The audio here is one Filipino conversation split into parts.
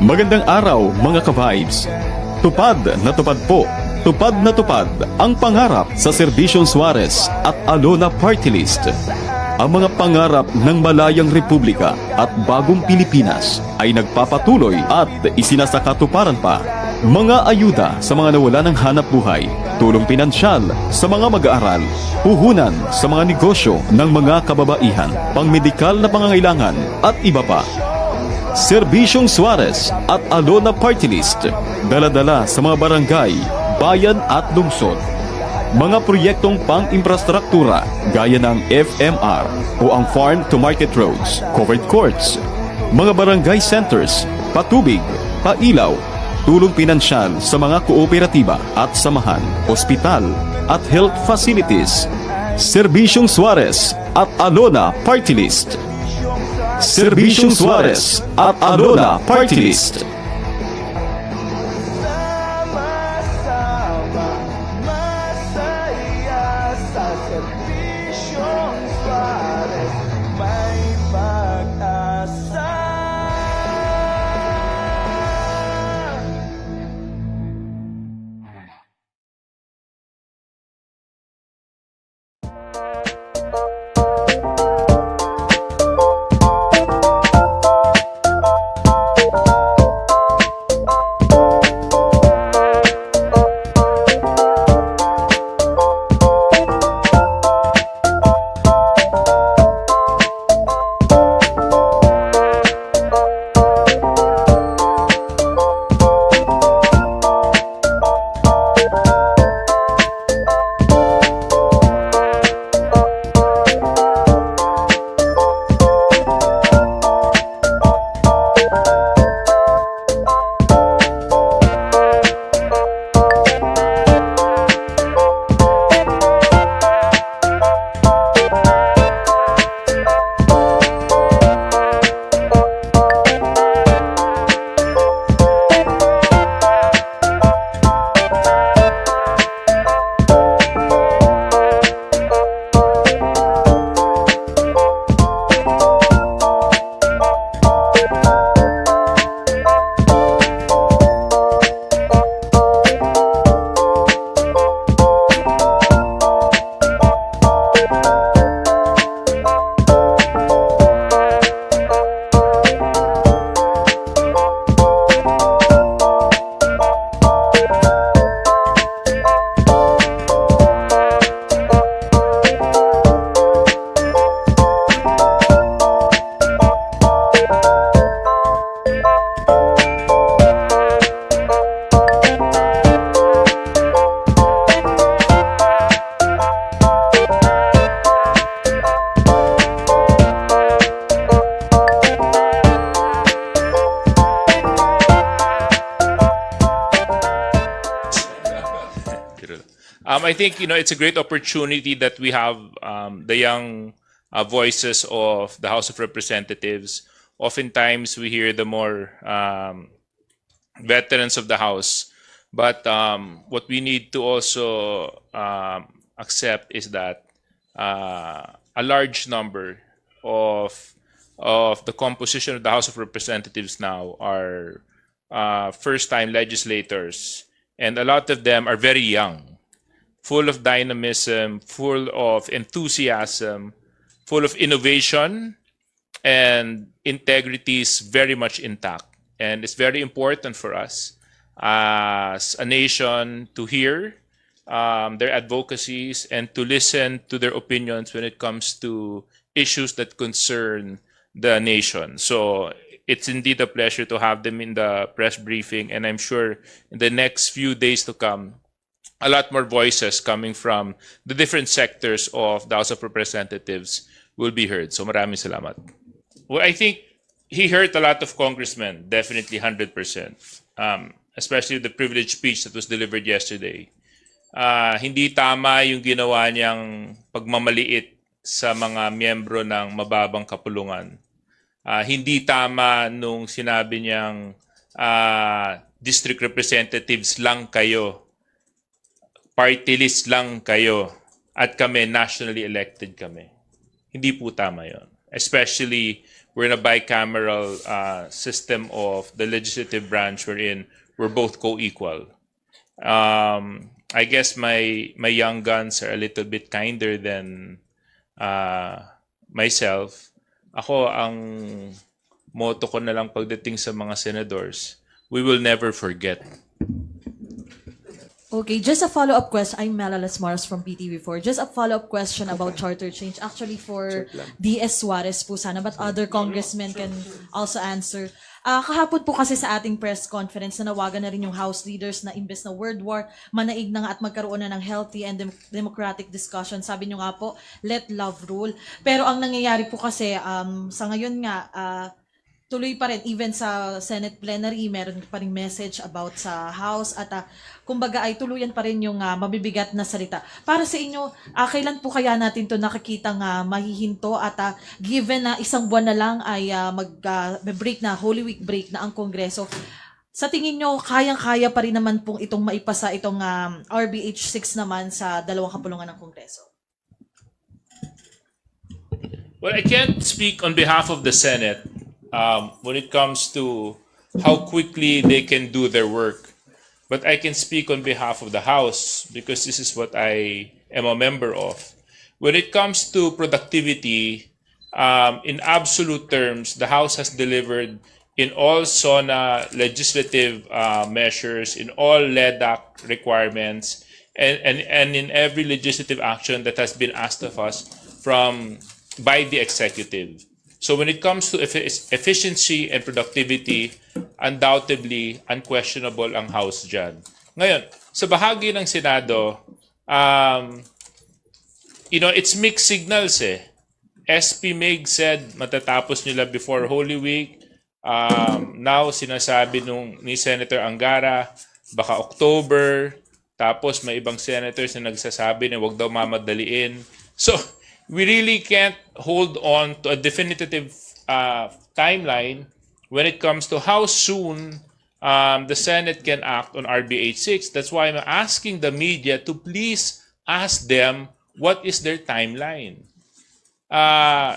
Magandang araw mga ka-vibes. Tupad na tupad po. Tupad na tupad ang pangarap sa Serbisyong Suarez at Alona Party List. Ang mga pangarap ng Malayang Republika at Bagong Pilipinas ay nagpapatuloy at isinasakatuparan pa. Mga ayuda sa mga nawala ng hanap buhay, tulong pinansyal sa mga mag-aaral, puhunan sa mga negosyo ng mga kababaihan, pangmedikal na pangangailangan at iba pa. Serbisyong Suarez at Alona Party List, dala-dala sa mga barangay, bayan at lungsod. Mga proyektong pang-infrastruktura gaya ng FMR o ang Farm to Market Roads, covered courts, mga barangay centers, patubig, pailaw, tulong pinansyal sa mga kooperatiba at samahan, ospital at health facilities. Serbisyong Suarez at Alona Party List. Serbisyong Suarez at Alona Party List. Serbisyong Suarez, may pag-asa. I think it's a great opportunity that we have the young voices of the House of Representatives. Oftentimes we hear the more veterans of the House, but what we need to also accept is that a large number of the composition of the House of Representatives now are first-time legislators, and a lot of them are very young, full of dynamism, full of enthusiasm, full of innovation, and integrity is very much intact. And it's very important for us as a nation to hear their advocacies and to listen to their opinions when it comes to issues that concern the nation. So it's indeed a pleasure to have them in the press briefing, and I'm sure in the next few days to come, a lot more voices coming from the different sectors of the House of Representatives will be heard. So maraming salamat. Well, I think he hurt a lot of congressmen, definitely 100%, especially the privileged speech that was delivered yesterday. Hindi tama yung ginawa niyang pagmamaliit sa mga miyembro ng mababang kapulungan. Hindi tama nung sinabi niyang district representatives lang kayo, party list lang kayo, at kami nationally elected kami. Hindi po tama yon. especially we're in a bicameral system of the legislative branch wherein we're both co-equal. I guess my young guns are a little bit kinder than myself. Ako, ang motto ko na lang pagdating sa mga senadors, we will never forget. Okay, just a follow-up question. I'm Melalas Mars from PTV4. Just a follow-up question about charter change. Actually, for DS Suarez po sana, but other congressmen can also answer. Kahapon po kasi sa ating press conference, nanawagan na rin yung House leaders na imbes na World War, manaig na nga at magkaroon na ng healthy and democratic discussion. Sabi nyo nga po, let love rule. Pero ang nangyayari po kasi, sa ngayon nga, tuloy pa rin, even sa Senate plenary, meron pa rin message about sa House at kumbaga ay tuluyan pa rin yung mabibigat na salita. Para sa inyo, kailan po kaya natin to nakikitang mahihinto at given na isang buwan na lang ay mag-break na, Holy Week break na ang Kongreso, sa tingin nyo, kayang-kaya pa rin naman pong itong maipasa itong RBH 6 naman sa dalawang kapulungan ng Kongreso? Well, I can't speak on behalf of the Senate when it comes to how quickly they can do their work. But I can speak on behalf of the House because this is what I am a member of. When it comes to productivity, in absolute terms, the House has delivered in all SONA legislative measures, in all LEDAC requirements, and in every legislative action that has been asked of us by the executive. So when it comes to efficiency and productivity, undoubtedly, unquestionable ang House dyan. Ngayon, sa bahagi ng Senado, it's mixed signals eh. SP Mig said matatapos nila before Holy Week. Now, sinasabi ni Senator Angara, baka October. Tapos may ibang senators na nagsasabi na wag daw mamadaliin. So, we really can't hold on to a definitive timeline when it comes to how soon the Senate can act on RBH 6. That's why I'm asking the media to please ask them what is their timeline.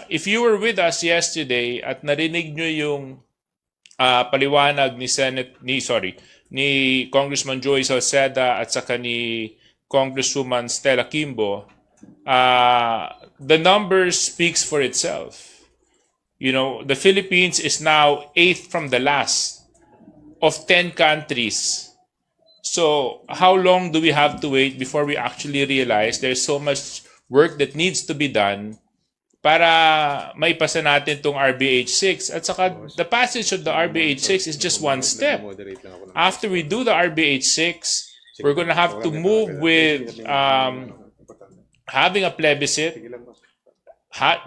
If you were with us yesterday at narinig nyo yung paliwanag ni Congressman Joey Salceda at saka ni Congresswoman Stella Kimbo, the numbers speaks for itself. The Philippines is now 8th from the last of 10 countries. So how long do we have to wait before we actually realize there's so much work that needs to be done para maipasa natin tong RBH 6? At saka the passage of the RBH 6 is just one step. After we do the RBH 6, we're going to have to move with having a plebiscite.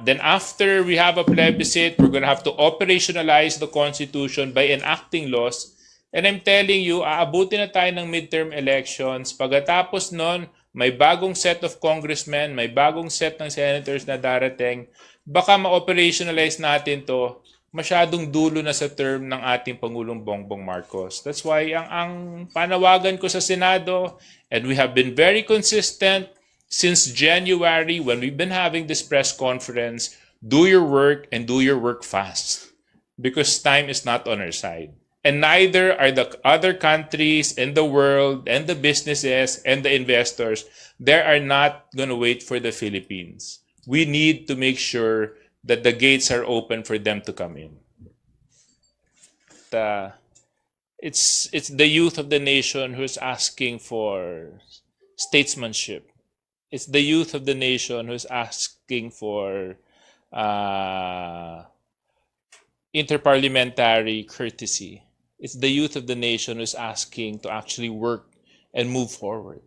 Then after we have a plebiscite, we're going to have to operationalize the Constitution by enacting laws. And I'm telling you, aabutin na tayo ng midterm elections. Pagkatapos nun, may bagong set of congressmen, may bagong set ng senators na darating. Baka ma-operationalize natin to, masyadong dulo na sa term ng ating Pangulong Bongbong Marcos. That's why ang panawagan ko sa Senado, and we have been very consistent since January when we've been having this press conference, do your work and do your work fast because time is not on our side. And neither are the other countries in the world and the businesses and the investors. They are not going to wait for the Philippines. We need to make sure that the gates are open for them to come in. It's the youth of the nation who's asking for statesmanship. It's the youth of the nation who's asking for interparliamentary courtesy. It's the youth of the nation who's asking to actually work and move forward.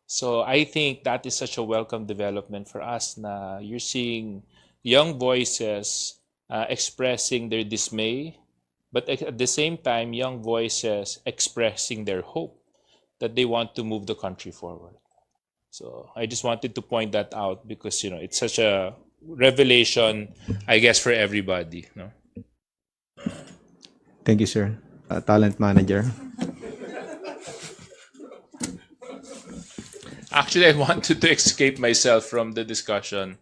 So I think that is such a welcome development for us na you're seeing young voices expressing their dismay, but at the same time, young voices expressing their hope that they want to move the country forward. So I just wanted to point that out because, it's such a revelation, I guess, for everybody. No? Thank you, sir. Talent manager. Actually, I wanted to escape myself from the discussion.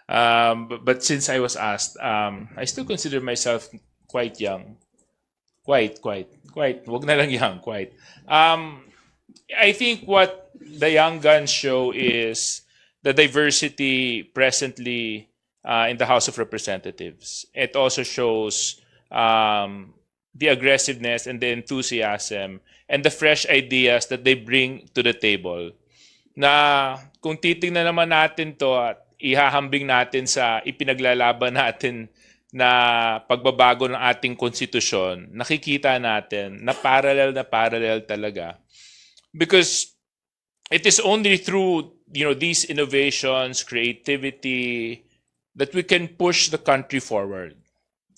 But since I was asked, I still consider myself quite young. Quite. Wag na lang young, quite. I think what the Young Guns show is the diversity presently in the House of Representatives. It also shows the aggressiveness and the enthusiasm and the fresh ideas that they bring to the table. Na kung titingnan naman natin to at ihahambing natin sa ipinaglalaban natin na pagbabago ng ating konstitusyon, nakikita natin na parallel talaga. Because it is only through these innovations, creativity, that we can push the country forward.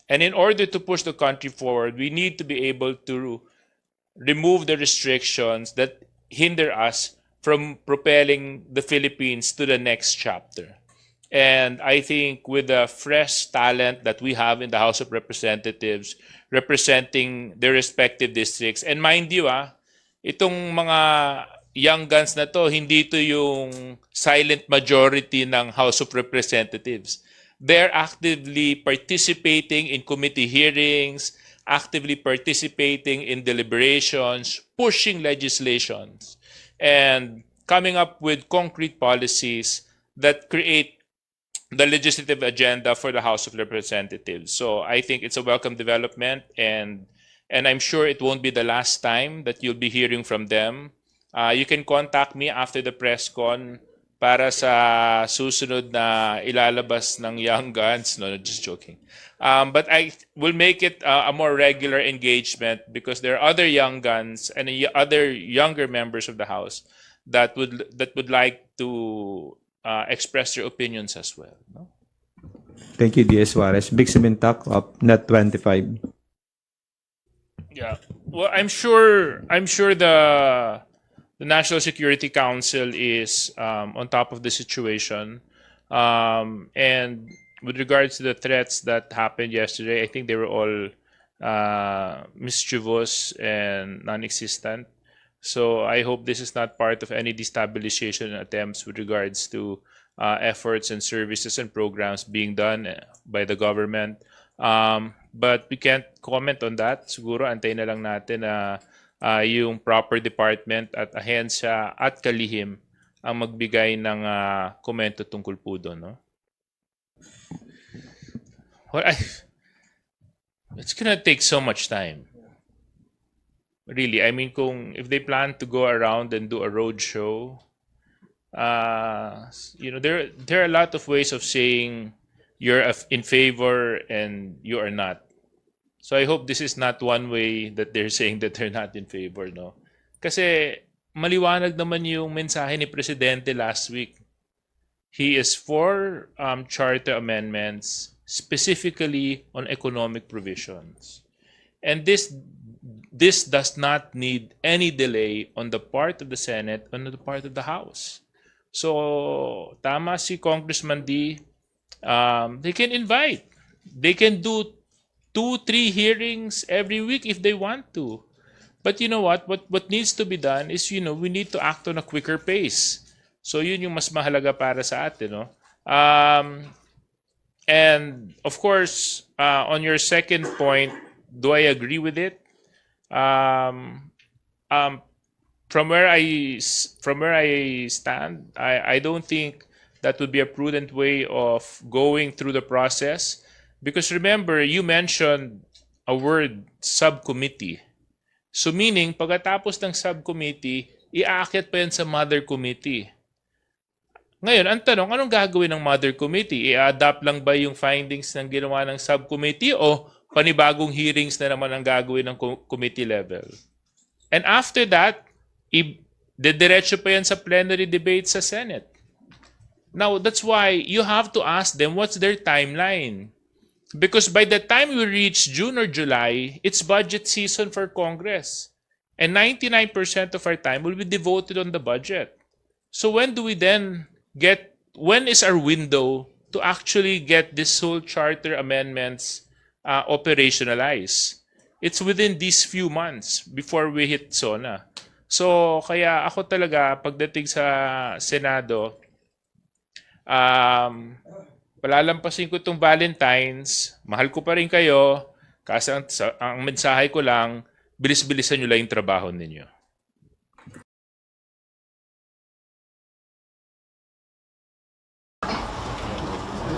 And in order to push the country forward, we need to be able to remove the restrictions that hinder us from propelling the Philippines to the next chapter. And I think with the fresh talent that we have in the House of Representatives representing their respective districts, and mind you, itong mga young guns na to, hindi to yung silent majority ng House of Representatives. They're actively participating in committee hearings, actively participating in deliberations, pushing legislations, and coming up with concrete policies that create the legislative agenda for the House of Representatives. So I think it's a welcome development, and I'm sure it won't be the last time that you'll be hearing from them. You can contact me after the press con para sa susunod na ilalabas ng Young Guns. No, just joking. But I will make it a more regular engagement because there are other Young Guns and other younger members of the House that would like to express their opinions as well. No? Thank you, DS Suarez. Big Simintak of Net 25. Yeah. Well, I'm sure the National Security Council is on top of the situation. And with regards to the threats that happened yesterday, I think they were all mischievous and non-existent. So I hope this is not part of any destabilization attempts with regards to efforts and services and programs being done by the government. But we can't comment on that. Siguro antayin na lang natin na yung proper department at ahensya at kalihim ang magbigay ng komento tungkol po doon. No? Well, it's gonna take so much time. Really, I mean, if they plan to go around and do a road show, there are a lot of ways of saying you're in favor and you are not. So I hope this is not one way that they're saying that they're not in favor, no? Kasi maliwanag naman yung mensahe ni Presidente last week. He is for charter amendments, specifically on economic provisions. And this does not need any delay on the part of the Senate, on the part of the House. So, tama si Congressman D. They can invite. They can do 2-3 hearings every week if they want to. But you know what? What needs to be done is, we need to act on a quicker pace. So, yun yung mas mahalaga para sa atin, no? And, of course, on your second point, do I agree with it? From where I stand, I don't think that would be a prudent way of going through the process. Because remember, you mentioned a word, subcommittee. So meaning, pagkatapos ng subcommittee, iaakit pa yan sa mother committee. Ngayon, ang tanong, anong gagawin ng mother committee? I-adapt lang ba yung findings ng ginawa ng subcommittee o panibagong hearings na naman ang gagawin ng committee level? And after that, diretso pa yan sa plenary debate sa Senate. Now, that's why you have to ask them what's their timeline. Because by the time we reach June or July, it's budget season for Congress. And 99% of our time will be devoted on the budget. So when is our window to actually get this whole charter amendments operationalized? It's within these few months before we hit SONA. So kaya ako talaga pagdating sa Senado, palalampasin ko itong Valentine's, mahal ko pa rin kayo, kasi ang mensahe ko lang, bilis-bilisan nyo lang yung trabaho ninyo.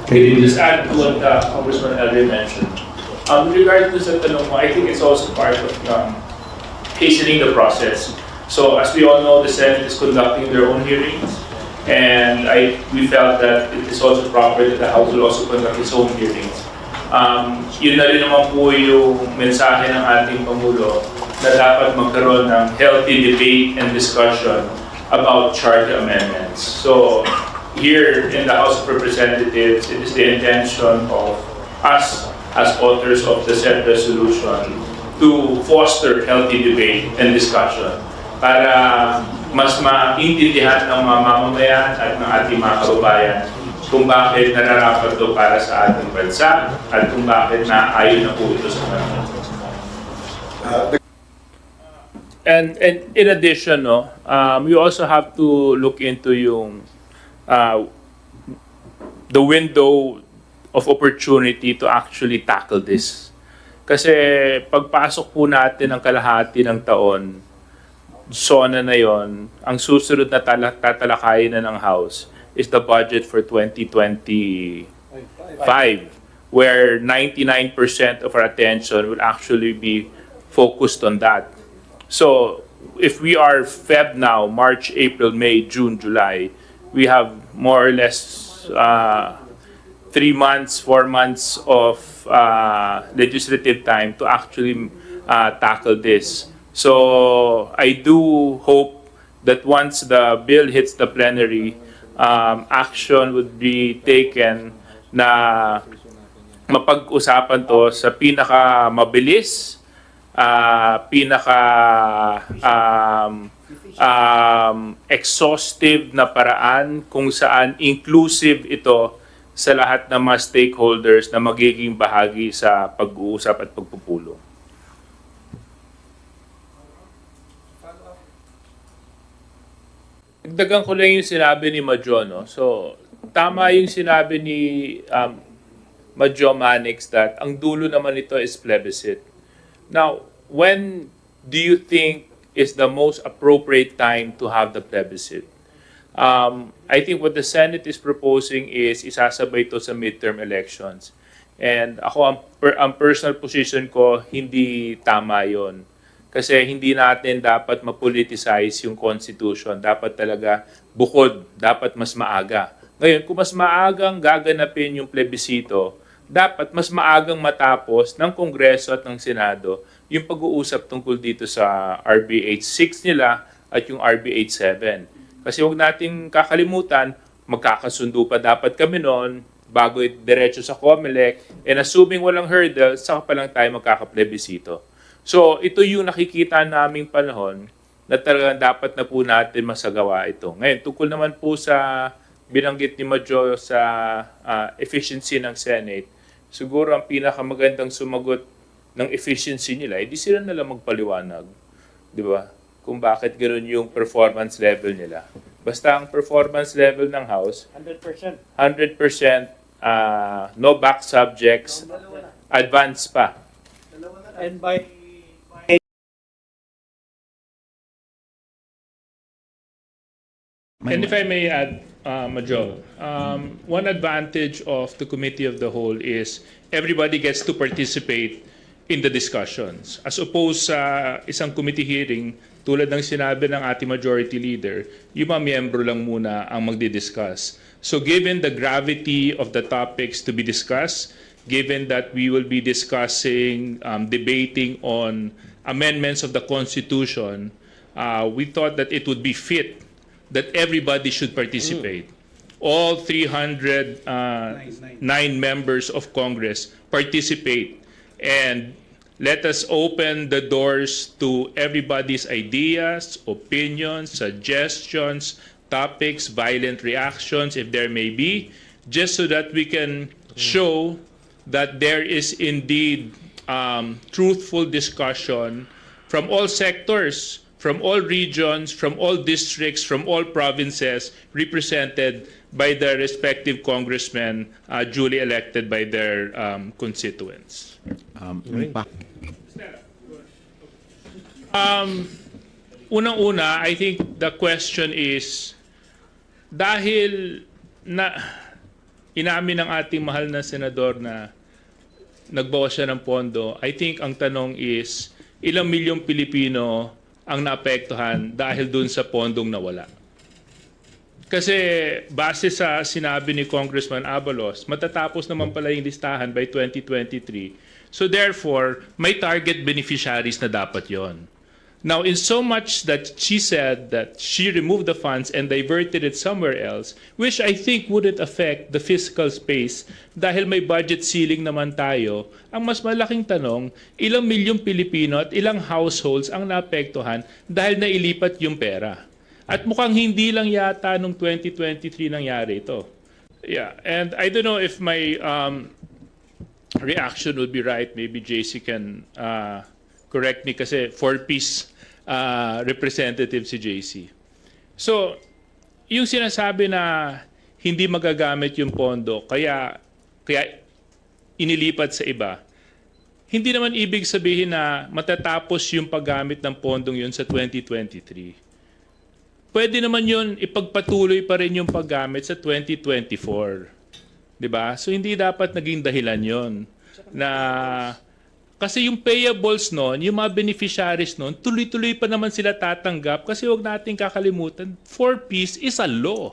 Can you just add to what Congressman Elder mentioned? With regard to sa tanong mo, I think it's also part of hastening the process. So as we all know, the Senate is conducting their own hearings, and we felt that it is also proper that the House will also conduct its own hearings. Yun na rin naman po yung mensahe ng ating Pangulo na dapat magkaroon ng healthy debate and discussion about charter amendments. So here in the House of Representatives, it is the intention of us as authors of the said resolution to foster healthy debate and discussion para mas maintindihan ng mga mamamayan at ng ating mga kababayan kung bakit nararapat ito para sa ating bansa at kung bakit naayon na po ito sa kanila. And in addition, we also have to look into the window of opportunity to actually tackle this. Kasi pagpasok po natin ng kalahati ng taon, zona na yon, ang susunod na tatalakayin na ng House is the budget for 2025, where 99% of our attention will actually be focused on that. So if we are Feb now, March, April, May, June, July, we have more or less 3 months, 4 months of legislative time to actually tackle this. So I do hope that once the bill hits the plenary, action would be taken na mapag-usapan to sa pinaka-mabilis, exhaustive na paraan kung saan inclusive ito sa lahat ng mga stakeholders na magiging bahagi sa pag-uusap at pagpupulong. Dagdagan ko lang yung sinabi ni Madjo, no? So, tama yung sinabi ni Madjo Manix that ang dulo naman nito is plebiscite. Now, when do you think is the most appropriate time to have the plebiscite? I think what the Senate is proposing is isasabay ito sa midterm elections. And ako, ang personal position ko, hindi tama yon. Kasi hindi natin dapat mapoliticize yung Constitution. Dapat talaga bukod, dapat mas maaga. Ngayon, kung mas maagang gaganapin yung plebisito, dapat mas maagang matapos ng Kongreso at ng Senado yung pag-uusap tungkol dito sa RB 86 nila at yung RB 87. Kasi huwag nating kakalimutan, magkakasundo pa dapat kami noon bago diretso sa COMELEC, and assuming walang hurdle, saka pa lang tayo magkakaplebisito. So ito yung nakikita naming panahon na talagang dapat na po natin masagawa ito. Ngayon, tungkol naman po sa binanggit ni Madjo sa efficiency ng Senate, siguro ang pinakamagandang sumagot ng efficiency nila, di sila nalang magpaliwanag. Di ba? Kung bakit ganoon yung performance level nila. Basta ang performance level ng House, 100%, no back subjects, advance pa. And by And if I may add, Madjo, one advantage of the Committee of the Whole is everybody gets to participate in the discussions. As opposed sa isang committee hearing, tulad ng sinabi ng ating majority leader, yung mga miyembro lang muna ang magdi-discuss. So given the gravity of the topics to be discussed, given that we will be discussing, debating on amendments of the Constitution, we thought that it would be fit that everybody should participate. All 309 members of Congress participate, and let us open the doors to everybody's ideas, opinions, suggestions, topics, violent reactions, if there may be, just so that we can show that there is indeed truthful discussion from all sectors, from all regions, from all districts, from all provinces, represented by their respective congressmen duly elected by their constituents. Unang-una, I think the question is, dahil na inamin ng ating mahal na senador na nagbawas siya ng pondo, I think ang tanong is, ilang milyong Pilipino ang naapektuhan dahil dun sa pondong nawala? Kasi base sa sinabi ni Congressman Abalos, matatapos naman pala yung listahan by 2023. So therefore, may target beneficiaries na dapat yon. Now, in so much that she said that she removed the funds and diverted it somewhere else, which I think wouldn't affect the fiscal space dahil may budget ceiling naman tayo, ang mas malaking tanong, ilang milyong Pilipino at ilang households ang naapektuhan dahil nailipat yung pera. At mukhang hindi lang yata nung 2023 nangyari ito. Yeah, and I don't know if my reaction would be right. Maybe JC can correct me kasi 4-piece representative si JC. So, yung sinasabi na hindi magagamit yung pondo, kaya inilipat sa iba, hindi naman ibig sabihin na matatapos yung paggamit ng pondong yun sa 2023. Pwede naman yun, ipagpatuloy pa rin yung paggamit sa 2024. Diba? So, hindi dapat naging dahilan yon na kasi yung payables noon, yung mga beneficiaries noon, tuloy-tuloy pa naman sila tatanggap kasi huwag natin kakalimutan, 4-piece is a law.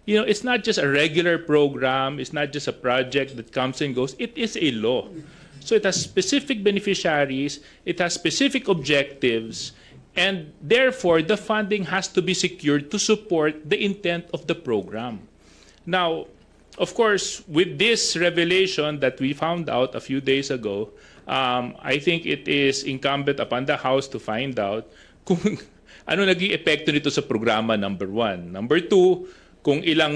You know, it's not just a regular program, it's not just a project that comes and goes, it is a law. So it has specific beneficiaries, it has specific objectives, and therefore the funding has to be secured to support the intent of the program. Now, of course, with this revelation that we found out a few days ago, I think it is incumbent upon the House to find out kung ano naging epekto nito sa programa, number 1. Number 2, kung ilang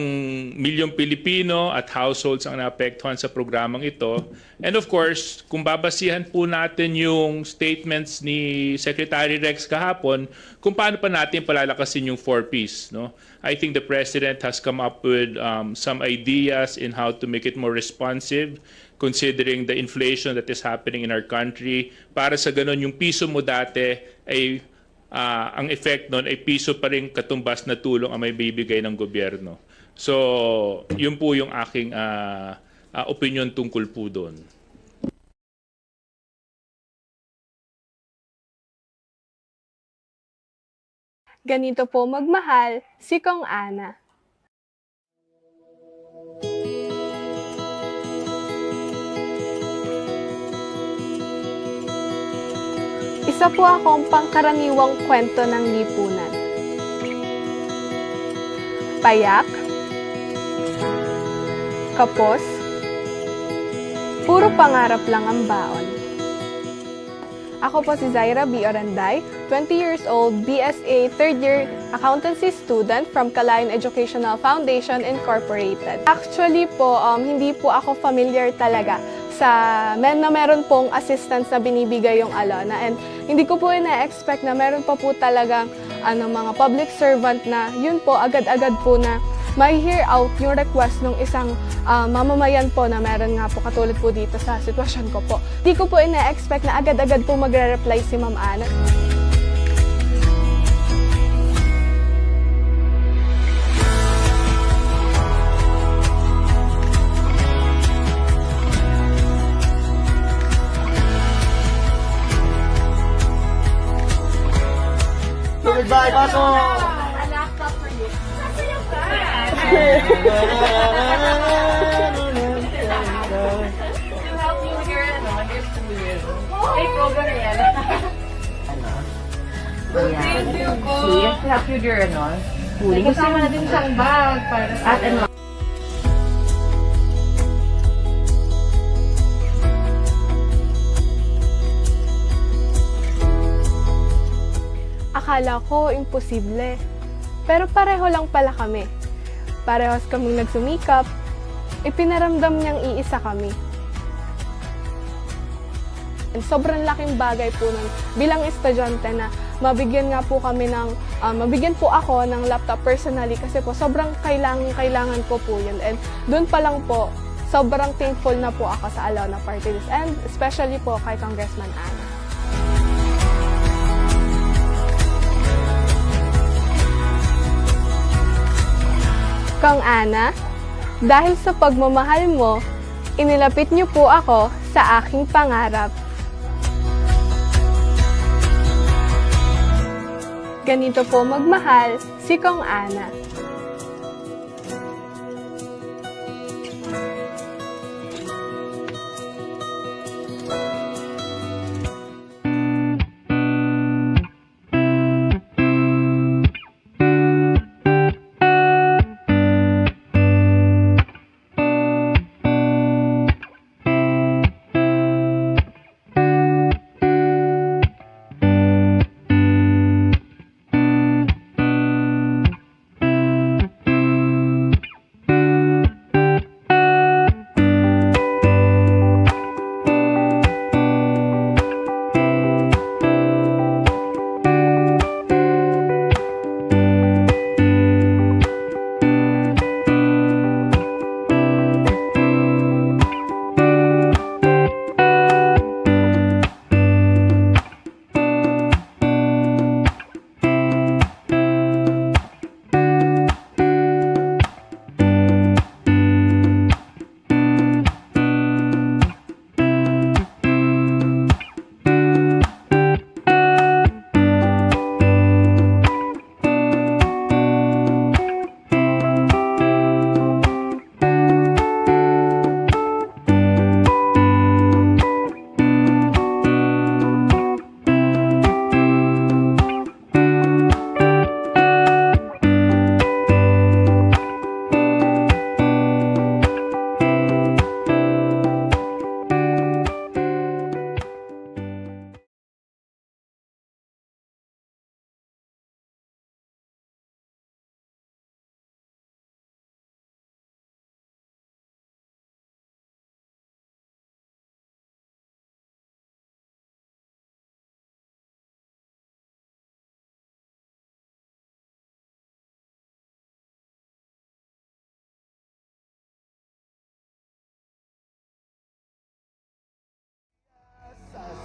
milyong Pilipino at households ang naapektuhan sa programang ito. And of course, kung babasihan po natin yung statements ni Secretary Rex kahapon, kung paano pa natin palalakasin yung 4-piece. No? I think the President has come up with some ideas in how to make it more responsive considering the inflation that is happening in our country. Para sa ganun, yung piso mo dati ay ang effect nun ay piso pa rin katumbas na tulong ang may bibigay ng gobyerno. So, yun po yung aking opinion tungkol po doon. Ganito po magmahal si Kong Ana. Isa po akong pangkaraniwang kwento ng lipunan. Payak, kapos, puro pangarap lang ang baon. Ako po si Zaira B. Oranday, 20 years old, BSA 3rd year accountancy student from Kalayan Educational Foundation Incorporated. Actually po, hindi po ako familiar talaga sa meron pong assistance na binibigay yung Alona, and hindi ko po ina-expect na meron pa po talagang mga public servant na yun po agad-agad po na may hear out yung request ng isang mamamayan po na meron nga po katulad po dito sa sitwasyon ko po. Hindi ko po ina-expect na agad-agad po magre-reply si Ma'am Ana. Goodbye, Paso! Yes, help you journal. Huli. Kasama natin isang bag para sa atin. Akala ko imposible. Pero pareho lang pala kami. Parehas kaming nagsumikap. Ipinaramdam niyang iisa kami. And sobrang laking bagay po nun bilang estudyante na mabigyan nga po kami ng, mabigyan po ako ng laptop personally kasi po sobrang kailangan ko po yun. And doon pa lang po, sobrang thankful na po ako sa Alona Party List and especially po kay Congressman Ana. Kong Ana, dahil sa pagmamahal mo, inilapit niyo po ako sa aking pangarap. Ganito po magmahal si Kong Ana.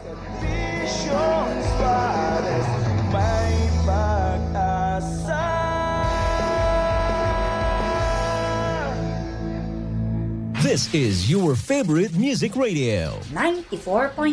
Serbisyong Suarez, may pag-asa. This is your favorite music radio. 94.9